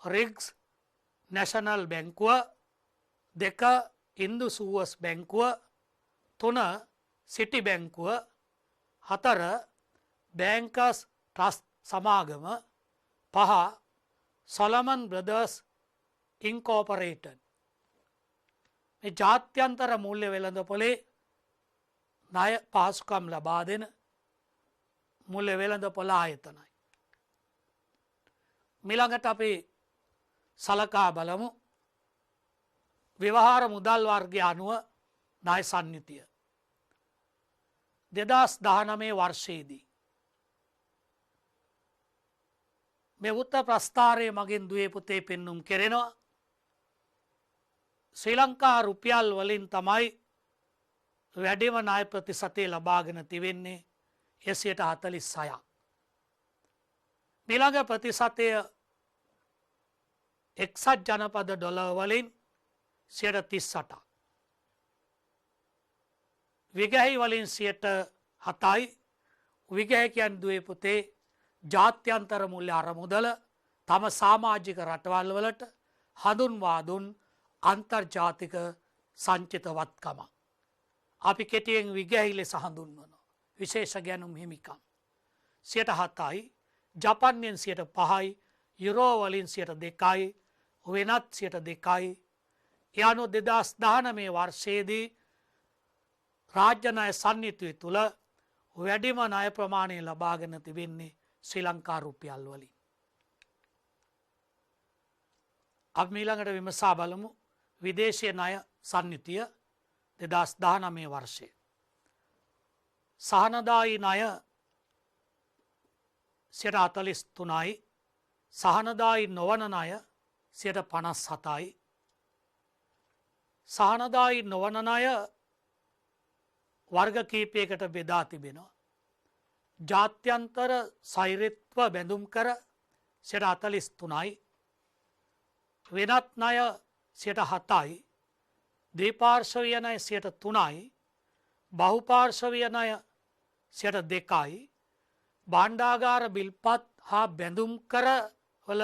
රිග්ස් නැෂනල් බැංකුව, දෙක ඉන්දු සූවස් බැංකුව, තුන සිටි බැංකුව, හතර බැංකර්ස් ට්‍රස්ට් සමාගම, පහ සොලමන් බ්‍රදර්ස් ඉන්කෝපරේටඩ්. මේ ජාත්‍යන්තර මූල්‍ය වෙළඳපොලේ ණය පහසුකම් ලබා දෙන මූල්‍ය වෙළඳපොළ ආයතනයි. ඊළඟට අපි සලකා බලමු ව්‍යවහාර මුදල් වර්ගය අනුව ණය සන්නිතිය. 2019 වර්ෂයේදී මේ උත්තර ප්‍රස්ථාරයේ මගින් දුවේ පුතේ පෙන්눔 කෙරෙනවා. ශ්‍රී ලංකා රුපියල් වලින් තමයි වැඩිම ණය ප්‍රතිශතය ලබාගෙන තිබෙන්නේ 46%. ඊළඟ ප්‍රතිශතය එක්සත් ජනපද ඩොලර් වලින් 38%. විගහි වලින් 7%යි. විගහ කියන්නේ දුවේ පුතේ ජාත්‍යන්තර මූල්‍ය අරමුදල තම සමාජික රටවල් වලට හඳුන්වා දුන් අන්තර්ජාතික සංචිත වත්කම. අපි කෙටියෙන් විගහි ලෙස හඳුන්වනවා. විශේෂ ගැනුම් හිමිකම් 7%යි, ජපන්යෙන් 5%යි, යුරෝ වලින් 2%යි, වෙනත් 2%යි. ඒ අනුව 2019 වර්ෂයේදී රාජ්‍ය ණය සන්නිතිය තුළ වැඩිම ණය ප්‍රමාණය ලබාගෙන තිබෙන්නේ ශ්‍රී ලංකා රුපියල් වලින්. අපි ඊළඟට විමසා බලමු විදේශීය ණය සන්නිතිය 2019 වර්ෂයේ. සහනදායී ණය 43%යි, සහනදායී නොවන ණය 57%යි. සහනදායී නොවන ණය වර්ග කීපයකට බෙදා තිබෙනවා. ජාත්‍යන්තර සෛරිත්ව බැඳුම් කර 43%යි, වෙනත් ණය 7%යි, ද්විපාර්ශවීය ණය 3%යි, බහුපාර්ශවීය ණය 2%යි, භාණ්ඩාගාර බිල්පත් හා බැඳුම් කර වල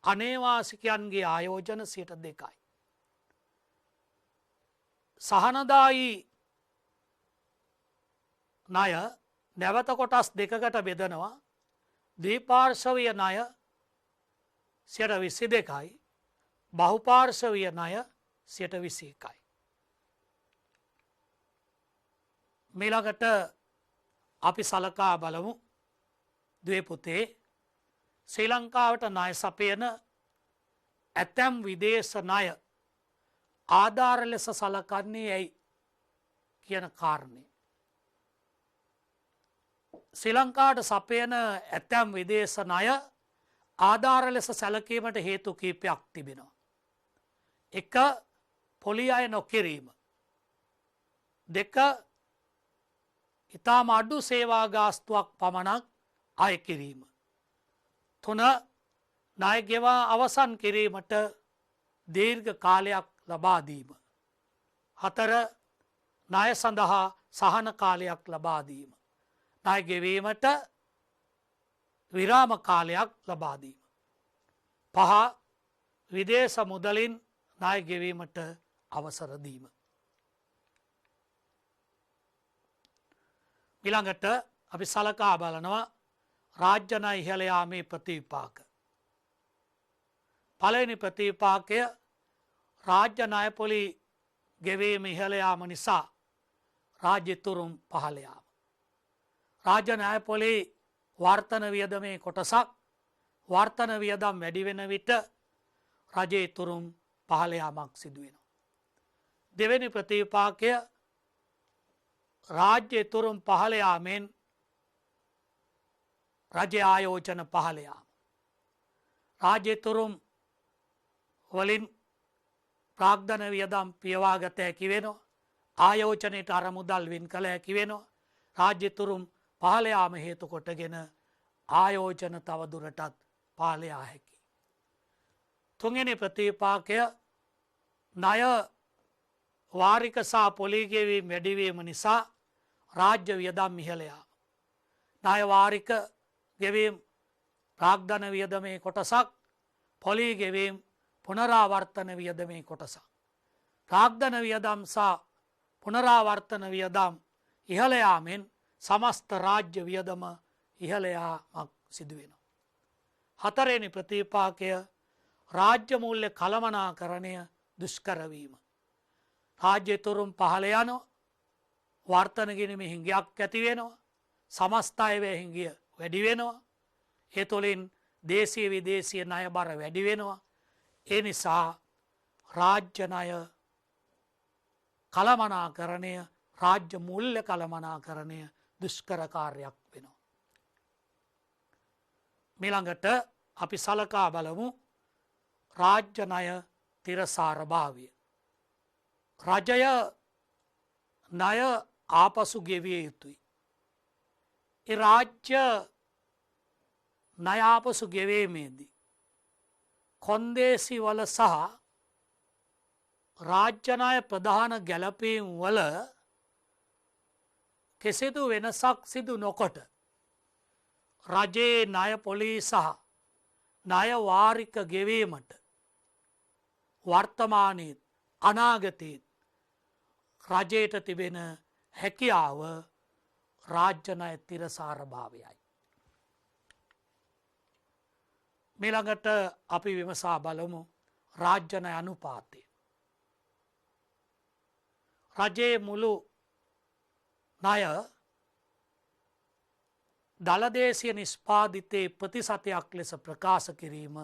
අනේවාසිකයන්ගේ ආයෝජන 2%යි. සහනදායී ණය නැවත කොටස් දෙකකට බෙදනවා. ද්විපාර්ශවීය ණය 22%යි, බහුපාර්ශවීය ණය 21%යි. ඊළඟට අපි සලකා බලමු දුවේ පුතේ ශ්‍රී ලංකාවට ණය සපයන ඇතැම් විදේශ ණය ආධාර ලෙස සලකන්නේ ඇයි කියන කාරණය. ශ්‍රී ලංකාවට සපයන ඇතැම් විදේශ ණය ආධාර ලෙස සැලකීමට හේතු කීපයක් තිබෙනවා. එක පොලි අය නොකිරීම. දෙක ඉතාම අඩු සේවා ගාස්තුවක් පමණක් අය කිරීම. තුන ණය ගෙවා අවසන් කිරීමට දීර්ඝ කාලයක් ලබා දීම. හතර ණය සඳහා සහන කාලයක් ලබා දීම. ණය ගෙවීමට විරාම කාලයක් ලබා දීම. පහ විදේශ මුදලින් ණය ගෙවීමට අවසර දීම. ඊළඟට අපි සලකා බලනවා රාජ්‍ය ණය ඉහළ යාමේ ප්‍රතිවිපාක. පළවෙනි ප්‍රතිවිපාකය රාජ්‍ය ණය පොලි ගෙවීම ඉහළ යාම නිසා රාජ්‍ය තුරුම් පහළ යාම. රාජ්‍ය ණය පොලි වර්තන වියදමේ කොටසක් වර්තන වියදම් වැඩි වෙන විට රජයේ තුරුම් පහළ යාමක් සිදු වෙනවා. දෙවෙනි ප්‍රතිවිපාකය රාජ්‍ය තුරුම් පහළ යාමෙන් රජ ආයෝජන පහළ යාම. රාජ්‍ය තුරුම් වලින් ප්‍රාග්ධන වියදම් පියවාගත හැකි වෙනවා. ආයෝජනයට අරමුදල් වෙන් කළ හැකි වෙනවා. රාජ්‍ය තුරුම් පහළ යාම හේතු කොටගෙන ආයෝජන තව දුරටත් පහළ යා හැකි. තුන්වෙනි ප්‍රතිපාකය ණය වාරික සහ පොලී ගෙවීම වැඩිවීම නිසා රාජ්‍ය වියදම් ඉහළ යාම. ණය වාරික ගෙවීම ප්‍රාග්ධන වියදමේ කොටසක්, පොලී ගෙවීම පුනරාවර්තන වියදමේ කොටසක්. ප්‍රාග්ධන වියදම් සහ පුනරාවර්තන වියදම් ඉහළ යාමෙන් සමස්ත රාජ්‍ය වියදම ඉහළ යාමක් සිදු වෙනවා. හතරවෙනි ප්‍රතිපාකය රාජ්‍ය මූල්‍ය කළමනාකරණය දුෂ්කර වීම. රාජ්‍ය තුරුම් පහළ යනවා. වර්තන ගිණීමේ හිඟයක් ඇති වෙනවා. සමස්ත අයවැය හිඟිය වැඩි වෙනවා. ඒ තුළින් දේශීය විදේශීය ණය බර වැඩි වෙනවා. ඒ නිසා රාජ්‍ය ණය කළමනාකරණය, රාජ්‍ය මූල්‍ය කළමනාකරණය දුෂ්කර කාර්යයක් වෙනවා. ඊළඟට අපි සලකා බලමු රාජ්‍ය ණය තිරසාර භාවය. රජය ණය ආපසු ගෙවිය යුතුයි. ඒ රාජ්‍ය ණය ආපසු ගෙවීමේදී කොන්දේසි වල සහ රාජ්‍ය ණය ප්‍රධාන ගැලපීම් වල කිසිදු වෙනසක් සිදු නොකොට රජයේ ණය පොලී සහ ණය වාරික ගෙවීමට වර්තමානයේ අනාගතයේ රජයට තිබෙන හැකියාව රාජ්‍ය ණය තිරසාර භාවයයි. ඊළඟට අපි විමසා බලමු රාජ්‍ය ණය අනුපාතය. රජයේ මුළු ණය දළදේශීය නිෂ්පාදිතයේ ප්‍රතිශතයක් ලෙස ප්‍රකාශ කිරීම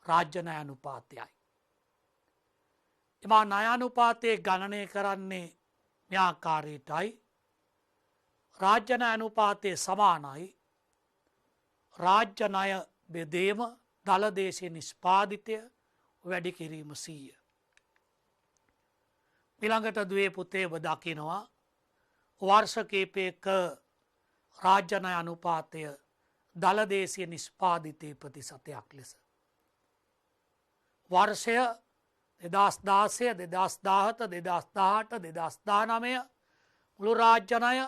රාජ්‍ය ණය අනුපාතයයි. එම ණය අනුපාතය ගණනය කරන්නේ මේ ආකාරයටයි. රාජ්‍ය ණය අනුපාතය සමානයි රාජ්‍ය ණය බෙදීම දළදේශීය නිෂ්පාදිතය වැඩි කිරීම 100. ඊළඟට දුවේ පුතේ ඔබ දකිනවා වර්ෂ කිහිපයක රාජ්‍ය ණය අනුපාතය දළදේශීය නිෂ්පාදිතයේ ප්‍රතිශතයක් ලෙස. වර්ෂය 2016, 2017, 2018, 2019 මුළු රාජ්‍ය ණය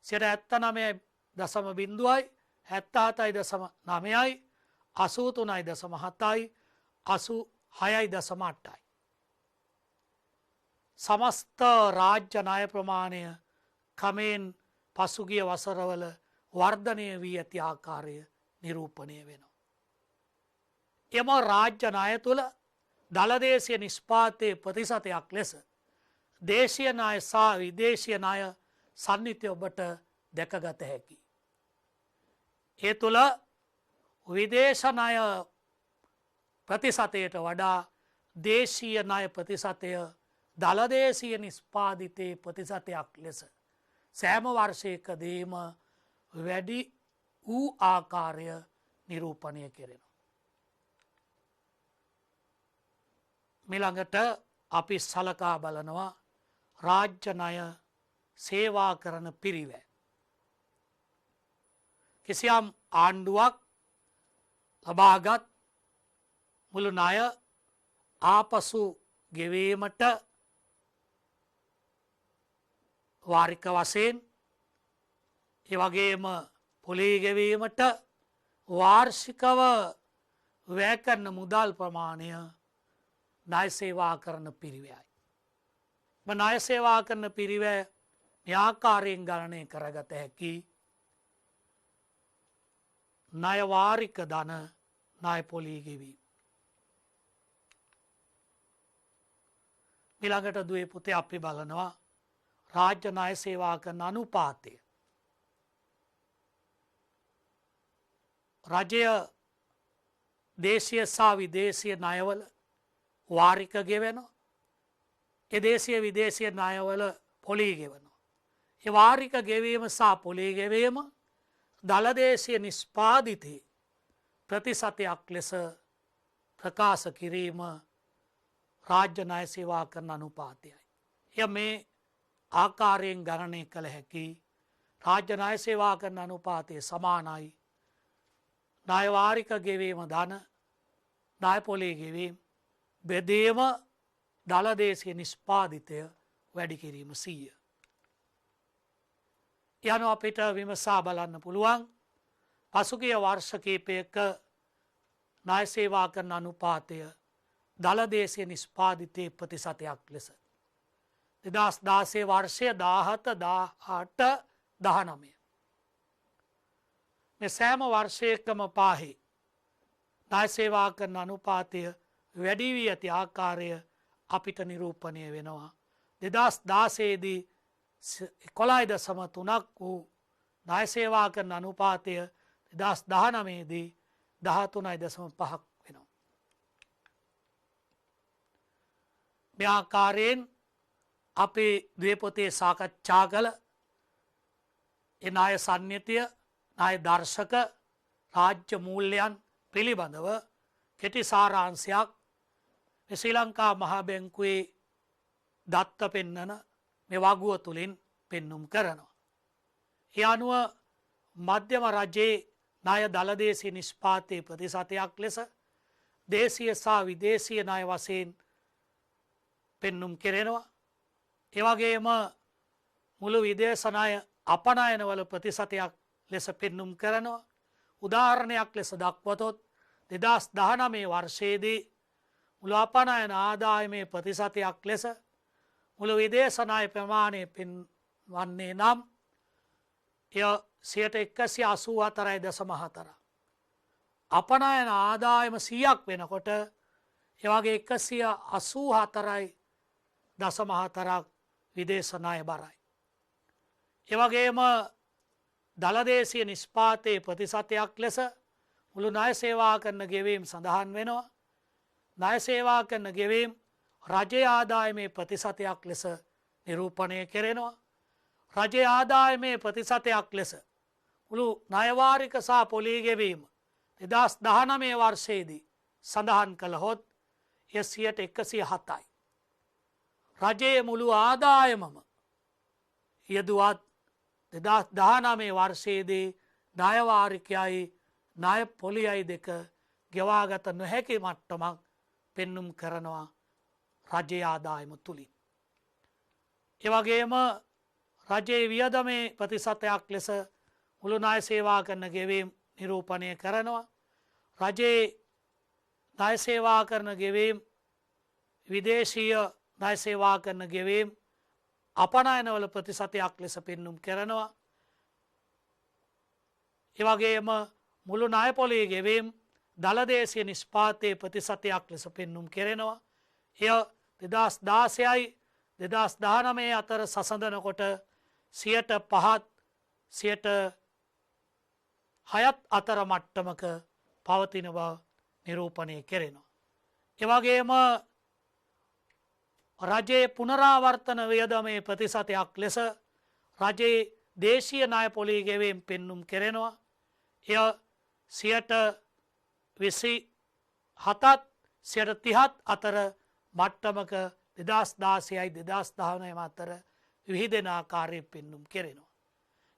79.0යි, 77.9යි, 83.7යි, 86.8යි. සමස්ත රාජ්‍ය ණය ප්‍රමාණය ක්‍රමයෙන් පසුගිය වසරවල වර්ධනය වී ඇති ආකාරය නිරූපණය වෙනවා. එම රාජ්‍ය ණය තුළ දළදේශීය නිෂ්පාතයේ ප්‍රතිශතයක් ලෙස දේශීය ණය සහ විදේශීය ණය සන්නිහිතව ඔබට දැකගත හැකියි. ඒ තුළ විදේශ ණය ප්‍රතිශතයට වඩා දේශීය ණය ප්‍රතිශතය දළදේශීය නිෂ්පාදිතයේ ප්‍රතිශතයක් ලෙස සෑම වර්ෂයකදීම වැඩි වූ ආකාරය නිරූපණය කෙරෙනවා. ඊළඟට අපි සලකා බලනවා රාජ්‍ය ණය සේවා කරන පිරිවැය. කිසියම් ආණ්ඩුවක් ලබාගත් මුළු ණය ආපසු ගෙවීමට වාරික වශයෙන් ඒ වගේම පොලී ගෙවීමට වාර්ෂිකව වැය කරන මුදල් ප්‍රමාණය ණය සේවා කරන පිරිවැයයි. ණය සේවා කරන පිරිවැය මේ ආකාරයෙන් ගණනය කරගත හැකි. ණය වාරික ධන, ණය පොලී ගෙවීම. ඊළඟට දුවේ පුතේ අපි බලනවා රාජ්‍ය ණය සේවා කරන අනුපාතය. රජය දේශීය සහ විදේශීය ණයවල වාරික ගෙවනවා. ඒ දේශීය විදේශීය ණයවල පොලී ගෙවනවා. ඒ වාරික ගෙවීම සහ පොලී ගෙවීම දළදේශීය නිෂ්පාදිතේ ප්‍රතිශතයක් ලෙස ප්‍රකාශ කිරීම රාජ්‍ය ණය සේවා කරන අනුපාතයයි. එය මේ ආකාරයෙන් ගණනය කළ හැකි රාජ්‍ය ණය සේවා කරන අනුපාතය සමානයි ණයවාරික ගෙවීම ධන ණය පොලී ගෙවීම බෙදීම දළදේශීය නිෂ්පාදිතය වැඩි කිරීම 100. යනු අපිට විමසා බලන්න පුළුවන් පසුගිය වර්ෂ කීපයක ණය සේවා කරන අනුපාතය දළදේශීය නිෂ්පාදිතයේ ප්‍රතිශතයක් ලෙස 2016 වර්ෂය 17 18 19 මේ සෑම වර්ෂයකම පාහි ණය සේවා කරන අනුපාතය වැඩි වී ඇති ආකාරය අපිට නිරූපණය වෙනවා. 2016 දී 11.3ක් වූ ණය සේවා කරන අනුපාතය 2019 දී 13.5ක් වෙනවා. මේ ආකාරයෙන් අපි ද්වේපොතේ සාකච්ඡා කළ ඒ ණය සන්නිතිය ණය දර්ශක රාජ්‍ය මූල්‍යයන් පිළිබඳව කෙටි සාරාංශයක් ශ්‍රී ලංකා මහා බැංකුවේ දත්ත පෙන්නන මේ වගුව තුළින් පෙන්නුම් කරනවා. ඒ අනුව මධ්‍යම රජයේ ණය දළදේශීය නිෂ්පාතයේ ප්‍රතිශතයක් ලෙස දේශීය සහ විදේශීය ණය වශයෙන් පෙන්නුම් කෙරෙනවා. ඒ වගේම මුළු විදේශ ණය අපනයනවල ප්‍රතිශතයක් ලෙස පෙන්නුම් කරනවා. උදාහරණයක් ලෙස දක්වතොත් 2019 වර්ෂයේදී මුළු අපනයන ආදායමේ ප්‍රතිශතයක් ලෙස මුළු විදේශ ණය ප්‍රමාණය පෙන්වන්නේ නම් එය 184.4. අපනයන ආදායම 100ක් වෙනකොට ඒ වගේ 184.4ක් විදේශ ණය බරයි. ඒ වගේම දළදේශීය නිෂ්පාතයේ ප්‍රතිශතයක් ලෙස මුළු ණය සේවා කරන ගෙවීම් සඳහන් වෙනවා. ණය සේවා කරන ගෙවීම් රජයේ ආදායමේ ප්‍රතිශතයක් ලෙස නිරූපණය කෙරෙනවා. රජයේ ආදායමේ ප්‍රතිශතයක් ලෙස මුළු ණයවාරික සහ පොලී ගෙවීම 2019 වර්ෂයේදී සඳහන් කළහොත් 107යි. රජයේ මුළු ආදායමම යෙදුවත් 2019 වර්ෂයේදී ණයවාරිකයයි ණය පොලියයි දෙක ගෙවාගත නොහැකි මට්ටමක් පෙන්නුම් කරනවා රජයේ ආදායම තුලින්. ඒ වගේම රජයේ වියදමේ ප්‍රතිශතයක් ලෙස මුළු ණය සේවා කරන ගෙවීම් නිරූපණය කරනවා. රජයේ ණය සේවා කරන ගෙවීම් විදේශීය ණය සේවා කරන ගෙවීම් අපනයනවල ප්‍රතිශතයක් ලෙස පෙන්නුම් කරනවා. ඒ වගේම මුළු ණය පොලී ගෙවීම් දළදේශීය නිෂ්පාතයේ ප්‍රතිශතයක් ලෙස පෙන්නුම් කෙරෙනවා. එය 2016යි 2019 අතර සසඳනකොට 5%, 6% අතර මට්ටමක පවතින බව නිරූපණය කෙරෙනවා. ඒ වගේම රජයේ පුනරාවර්තන වියදමේ ප්‍රතිශතයක් ලෙස රජයේ දේශීය ණය පොලී ගෙවීම් පෙන්නුම් කෙරෙනවා. එය 27%, 30% අතර මට්ටමක 2016යි 2019 අතර විහිදෙන ආකාරයෙන් පෙන්නුම් කෙරෙනවා.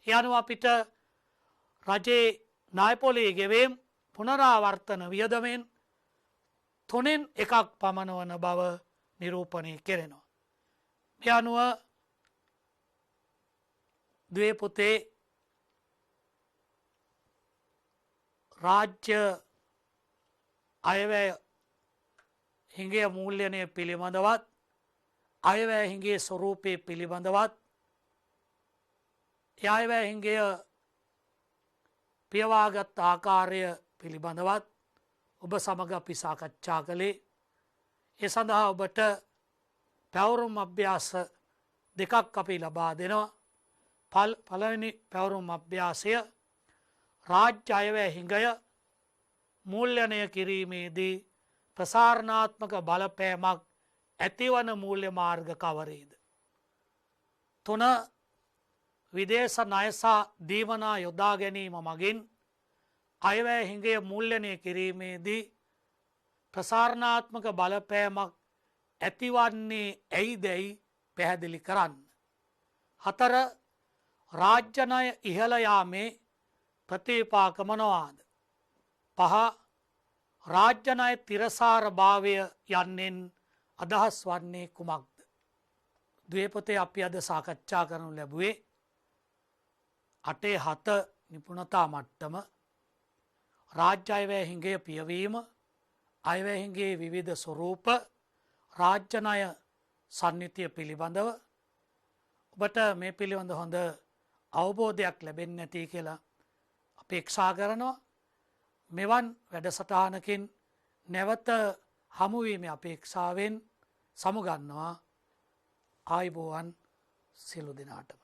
ඒ අනුව අපිට රජයේ ණය පොලී ගෙවීම් පුනරාවර්තන වියදමෙන් 3න් 1ක් පමණ වන බව නිරූපණය කෙරෙනවා. මේ අනුව ද්වේපොතේ රාජ්‍ය අයවැය හිඟය මූල්‍යනය පිළිබඳවත් අයවැය හිඟේ ස්වරූපය පිළිබඳවත් අයවැය හිඟය පියවාගත් ආකාරය පිළිබඳවත් ඔබ සමග අපි සාකච්ඡා කළේ. ඒ සඳහා ඔබට පැවරුම් අභ්‍යාස දෙකක් අපි ලබා දෙනවා. පළවෙනි පැවරුම් අභ්‍යාසය රාජ්‍ය අයවැය හිඟය මූල්‍යනය කිරීමේදී ප්‍රසාරණාත්මක බලපෑමක් ඇතිවන මූල්‍ය මාර්ග කවරේද? 3. විදේශ ණයසා දීවනා යොදා ගැනීම මගින් අයවැය හිඟය මූල්‍යනය කිරීමේදී ප්‍රසාරණාත්මක බලපෑමක් ඇතිවන්නේ ඇයිදැයි පැහැදිලි කරන්න. 4. රාජ්‍ය ණය ඉහළ යාමේ ප්‍රතිපාක මොනවාද? 5. රාජ්‍ය ණය තිරසාර භාවය යන්නෙන් අදහස් වන්නේ කුමක්ද? ද්වේපතේ අපි අද සාකච්ඡා කරනු ලැබුවේ 8.7 නිපුණතා මට්ටම, රාජ්‍ය අයවැය හිඟය පියවීම, අයවැය හිඟේ විවිධ ස්වරූප, රාජ්‍ය ණය සන්නිතිය පිළිබඳව. ඔබට මේ පිළිබඳ හොඳ අවබෝධයක් ලැබෙන්නේ නැති කියලා අපේක්ෂා කරනවා. මෙවන් වැඩසටහනකින් නැවත හමුවීමේ අපේක්ෂාවෙන් සමුගන්නවා. ආයුබෝවන් සියලු දෙනාටම.